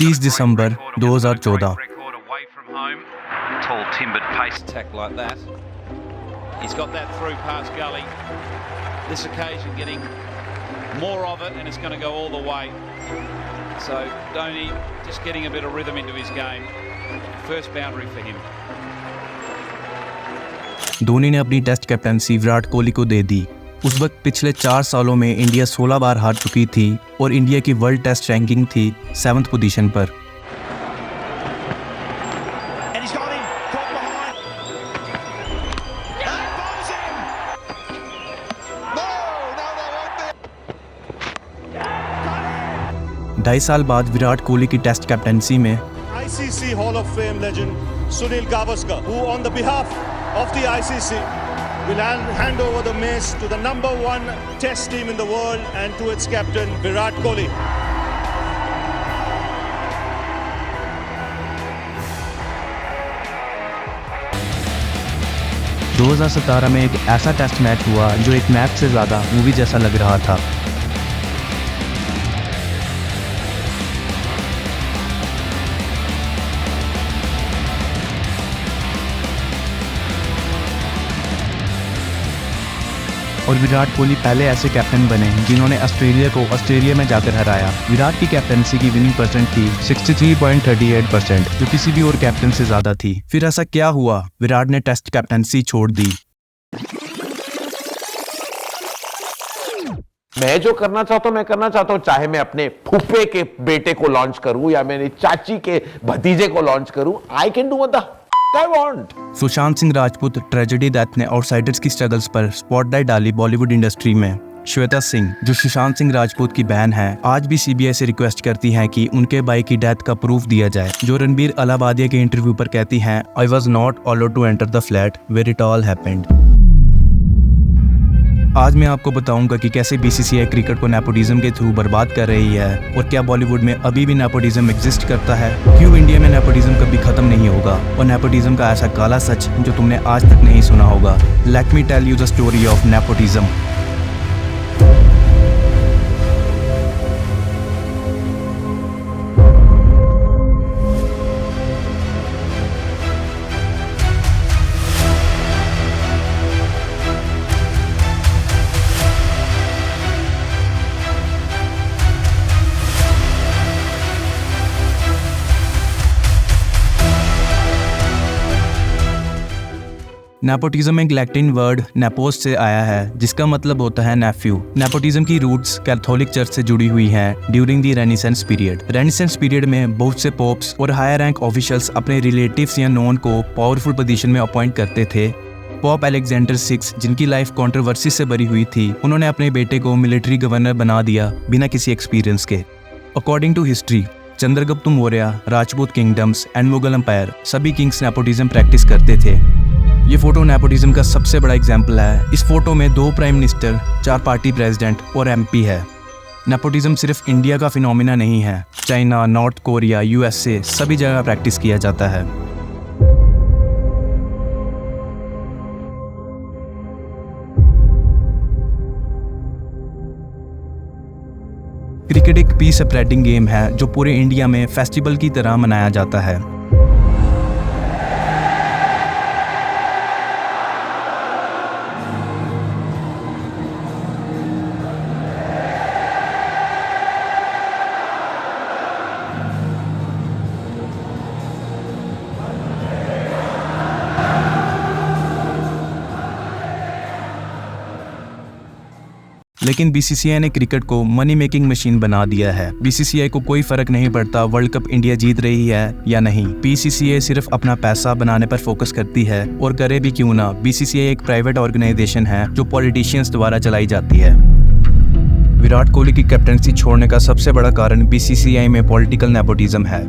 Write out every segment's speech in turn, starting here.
30 December 2014। Tall timbered pace attack like that. He's got that through past Gully. This occasion getting more of it and it's going to go all the way. So Dhoni just getting a bit of rhythm into his game. First boundary for him. Dhoni ने अपनी test captaincy Virat Kohli को दे दी। उस वक्त पिछले 4 सालों में India 16 बार हार चुकी थी और इंडिया की वर्ल्ड टेस्ट रैंकिंग थी 7th पोजीशन पर। ढाई साल बाद विराट कोहली की टेस्ट कैप्टनसी में ICC Hall of Fame legend Sunil Gavaskar, who on the behalf of the ICC will hand over the mace to the #1 test team in the world and to its captain Virat Kohli. – 2017 में एक ऐसा test match हुआ जो एक match से ज़्यादा movie जैसा लग रहा था। और विराट कोहली पहले ऐसे कैप्टन बने जिन्होंने ऑस्ट्रेलिया को ऑस्ट्रेलिया में जाकर हराया। विराट की कैप्टनसी की विनिंग परसेंट थी 63.38%, जो किसी भी और कैप्टन से ज़्यादा थी। फिर ऐसा क्या हुआ? विराट ने टेस्ट कैप्टनसी छोड़ दी। मैं जो करना चाहता हूं मैं करना चाहता हूं, चाहे मैं अपने फूफे के बेटे को लॉन्च करूं या मेरी चाची के भतीजे को लॉन्च करूं। I can do what the I want. Sushant Singh Rajput tragedy death ने आउटसाइडर्स की स्ट्रगल्स पर स्पॉटलाइट डाली बॉलीवुड इंडस्ट्री में। श्वेता सिंह, जो सुशांत सिंह राजपूत की बहन है, आज भी CBI से रिक्वेस्ट करती हैं कि उनके भाई की डेथ का प्रूफ दिया जाए। जो रणबीर अलाहाबादिया के इंटरव्यू पर कहती हैं, I was not allowed to enter the flat where it all happened। आज मैं आपको बताऊंगा कि कैसे BCCI क्रिकेट को नेपोटिज्म के थ्रू बर्बाद कर रही है और क्या बॉलीवुड में अभी भी नेपोटिज्म एग्जिस्ट करता है, क्यों इंडिया में नेपोटिज्म कभी खत्म नहीं होगा और नेपोटिज्म का ऐसा काला सच जो तुमने आज तक नहीं सुना होगा। Let me tell you the story of nepotism. Nepotism एक लैटिन वर्ड नेपोस से आया है, जिसका मतलब होता है नेफ्यू। नेपोटिज्म की रूट्स कैथोलिक चर्च से जुड़ी हुई हैं during the Renaissance period. Renaissance period में बहुत से पोप्स और हायर रैंक ऑफिशियल्स अपने रिलेटिव्स या नोन को पावरफुल पोजीशन में अपॉइंट करते थे। पॉप अलेक्जेंडर 6, जिनकी लाइफ कंट्रोवर्सी से भरी हुई थी, उन्होंने अपने बेटे को मिलिट्री गवर्नर बना दिया बिना किसी एक्सपीरियंस के। According to history, Chandragupta Maurya, Rajput kingdoms and Mughal empire सभी किंग्स नेपोटिज्म प्रैक्टिस करते थे। ये फोटो नेपोटिज्म का सबसे बड़ा एग्जाम्पल है। इस फोटो में 2 प्राइम मिनिस्टर, 4 पार्टी प्रेसिडेंट और MP है। नेपोटिज्म सिर्फ इंडिया का फिनोमिना नहीं है, चाइना, नॉर्थ कोरिया, USA सभी जगह प्रैक्टिस किया जाता है। क्रिकेट एक पीस स्प्रेडिंग गेम है जो पूरे इंडिया में फेस्टिवल की तरह मनाया जाता है। लेकिन BCCI ने क्रिकेट को मनी मेकिंग मशीन बना दिया है। BCCI को कोई फर्क नहीं पड़ता वर्ल्ड कप इंडिया जीत रही है या नहीं। BCCI सिर्फ अपना पैसा बनाने पर फोकस करती है, और करे भी क्यों ना। BCCI एक प्राइवेट ऑर्गेनाइजेशन है जो पॉलिटिशियंस द्वारा चलाई जाती है। विराट कोहली की कैप्टनसी छोड़ने का सबसे बड़ा कारण BCCI में पॉलिटिकल नेपोटिज्म है।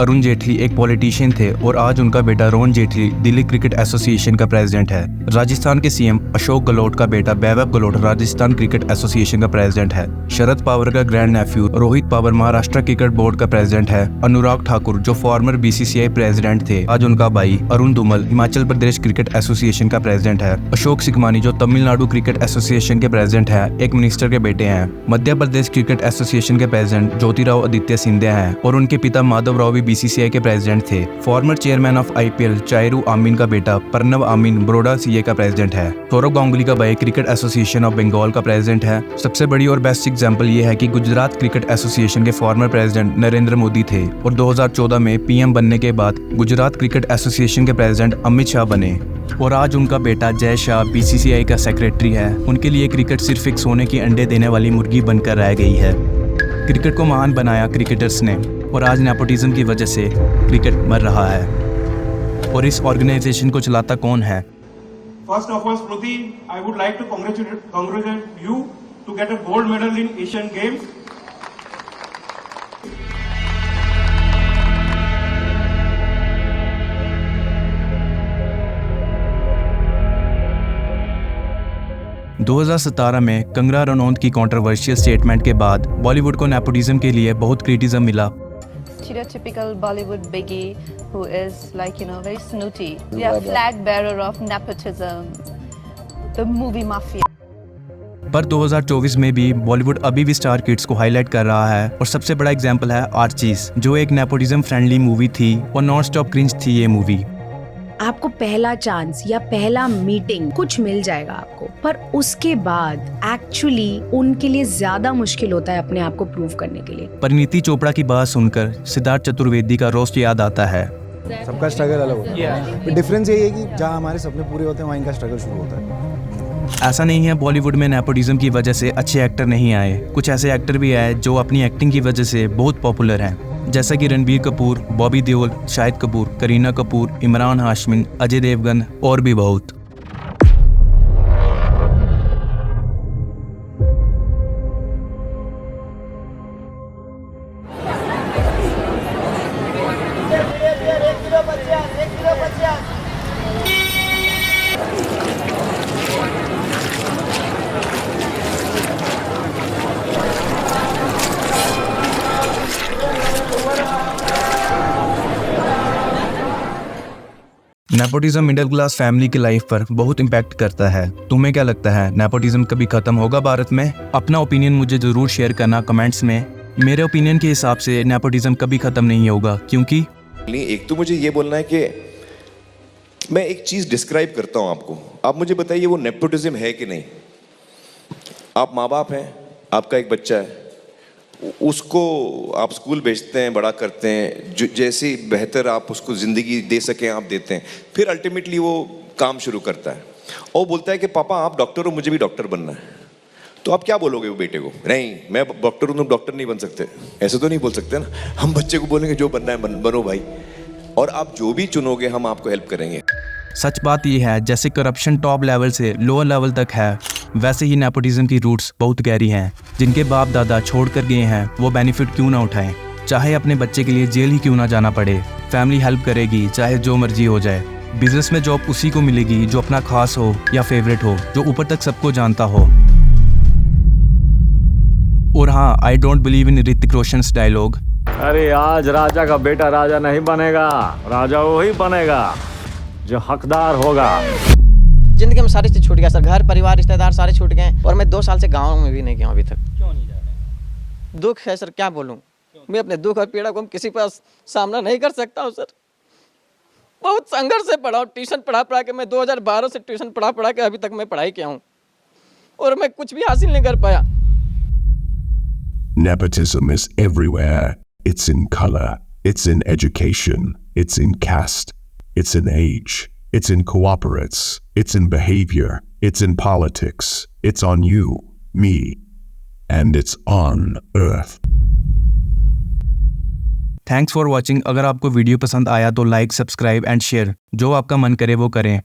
अरुण जेटली एक पॉलिटिशियन थे और आज उनका बेटा रोहन जेटली दिल्ली क्रिकेट एसोसिएशन का प्रेसिडेंट है। राजस्थान के सीएम अशोक गहलोत का बेटा वैभव गहलोत राजस्थान क्रिकेट एसोसिएशन का प्रेसिडेंट है। शरद पवार का grand nephew Rohit Pawar Maharashtra cricket board का प्रेसिडेंट है। अनुराग ठाकुर जो फॉर्मर बीसीसीआई प्रेसिडेंट थे, आज उनका भाई अरुण धूमल हिमाचल प्रदेश क्रिकेट एसोसिएशन का प्रेसिडेंट है। अशोक सिकमानी जो तमिलनाडु क्रिकेट एसोसिएशन के प्रेसिडेंट है, एक मिनिस्टर के बेटे हैं। मध्य प्रदेश क्रिकेट एसोसिएशन के प्रेसिडेंट ज्योतिराव आदित्य सिंधिया हैं और उनके पिता माधव राव भी बीसीसीआई के प्रेसिडेंट थे। फॉर्मर चेयरमैन ऑफ आईपीएल चायरू आमीन का बेटा प्रणव आमीन बड़ौदा सीए का प्रेसिडेंट है। सौरव गांगुली का भाई क्रिकेट एसोसिएशन ऑफ बंगाल का प्रेसिडेंट है। सबसे बड़ी और बेस्ट एग्जांपल ये है कि गुजरात क्रिकेट एसोसिएशन के फॉर्मर प्रेसिडेंट नरेंद्र मोदी थे और 2014 में पीएम बनने के बाद गुजरात क्रिकेट एसोसिएशन के प्रेसिडेंट अमित शाह बने और आज उनका बेटा जय शाह बीसीसीआई का सेक्रेटरी है। उनके लिए क्रिकेट सिर्फ एक सोने की अंडे देने वाली मुर्गी बनकर रह गई है। क्रिकेट को महान बनाया क्रिकेटर्स ने और आज नेपोटिज्म की वजह से क्रिकेट मर रहा है। और इस ऑर्गेनाइजेशन को चलाता कौन है? First of all, Smriti, I would like to congratulate you to get a gold medal in Asian Games. – 2017 में कंगना रनौत की कंट्रोवर्शियल स्टेटमेंट के बाद बॉलीवुड को नेपोटिज्म के लिए बहुत क्रिटिसिज्म मिला। Stereotypical Bollywood biggie who is very snooty. Yeah, flag bearer of nepotism, the movie mafia. पर 2024 में भी बॉलीवुड अभी भी स्टार किड्स को हाईलाइट कर रहा है और सबसे बड़ा एग्जांपल है आर्चीज, जो एक नेपोटिज्म फ्रेंडली मूवी थी और नॉन स्टॉप क्रिंज थी ये मूवी। आपको पहला चांस या पहला मीटिंग कुछ मिल जाएगा आपको, पर उसके बाद एक्चुअली उनके लिए ज्यादा मुश्किल होता है अपने आप को प्रूव करने के लिए। परिणीति चोपड़ा की बात सुनकर सिद्धार्थ चतुर्वेदी का रोस्ट याद आता है। सबका स्ट्रगल अलग होता है, डिफरेंस यही है कि जहाँ हमारे सपने पूरे होते हैं वहाँ इनका स्ट्रगल शुरू होता है। ऐसा नहीं है बॉलीवुड में नेपोटिज्म की वजह से अच्छे एक्टर नहीं आए, कुछ ऐसे एक्टर भी आए जो अपनी एक्टिंग की वजह से बहुत पॉपुलर हैं, जैसा कि रणबीर कपूर, बॉबी देओल, शाहिद कपूर, करीना कपूर, इमरान हाशमी, अजय देवगन और भी बहुत। नेपोटिज्म मिडिल क्लास फैमिली की लाइफ पर बहुत इम्पैक्ट करता है। तुम्हें क्या लगता है, नेपोटिज्म कभी खत्म होगा भारत में? अपना ओपिनियन मुझे जरूर शेयर करना कमेंट्स में। मेरे ओपिनियन के हिसाब से नेपोटिज्म कभी खत्म नहीं होगा, क्योंकि एक तो मुझे ये बोलना है कि मैं एक चीज डिस्क्राइब करता हूं आपको, आप मुझे बताइए वो नेपोटिज्म है कि नहीं। आप माँ बाप हैं, आपका एक बच्चा है, उसको आप स्कूल भेजते हैं, बड़ा करते हैं, जैसे बेहतर आप उसको ज़िंदगी दे सकें आप देते हैं, फिर अल्टीमेटली वो काम शुरू करता है और बोलता है कि पापा आप डॉक्टर हो, मुझे भी डॉक्टर बनना है। तो आप क्या बोलोगे वो बेटे को? नहीं मैं डॉक्टर हूँ, तुम डॉक्टर नहीं बन सकते, ऐसे तो नहीं बोल सकते ना। हम बच्चे को बोलेंगे जो बनना है बनो भाई, और आप जो भी चुनोगे हम आपको हेल्प करेंगे। सच बात यह है, जैसे करप्शन टॉप लेवल से लोअर लेवल तक है, वैसे ही नेपोटिज्म की रूट्स बहुत गहरी हैं। जिनके बाप दादा छोड़ कर गए हैं वो बेनिफिट क्यों ना उठाएं, चाहे अपने बच्चे के लिए जेल ही क्यों ना जाना पड़े। फैमिली हेल्प करेगी चाहे जो मर्जी हो जाए। बिजनेस में जॉब उसी को मिलेगी जो अपना खास हो या फेवरेट हो, जो ऊपर तक सबको जानता हो। और हाँ, I don't believe in Hrithik Roshan dialogue, अरे आज राजा का बेटा राजा नहीं बनेगा, राजा वही बनेगा जो हकदार होगा। जिंदगी में सारी चीज छूट गया सर, घर परिवार रिश्तेदार सारे छूट गए और मैं 2 साल से गांव में भी नहीं गया अभी तक। क्यों नहीं जा रहे? दुख है सर, क्या बोलूं। मैं अपने दुख और पीड़ा को किसी पर सामना नहीं कर सकता हूं सर। बहुत संघर्ष से पढ़ा हूं, ट्यूशन पढ़ा के मैं 2012 से ट्यूशन पढ़ा के अभी तक मैं पढ़ाई किया हूं और मैं कुछ भी हासिल नहीं कर पाया। Nepotism is everywhere. It's in color, it's in education, it's in caste, it's in age, it's in cooperates, it's in behavior, it's in politics, it's on you, me, and it's on earth. Thanks for watching. अगर आपको video पसंद आया तो like, subscribe and share. जो आपका मन करे वो करें।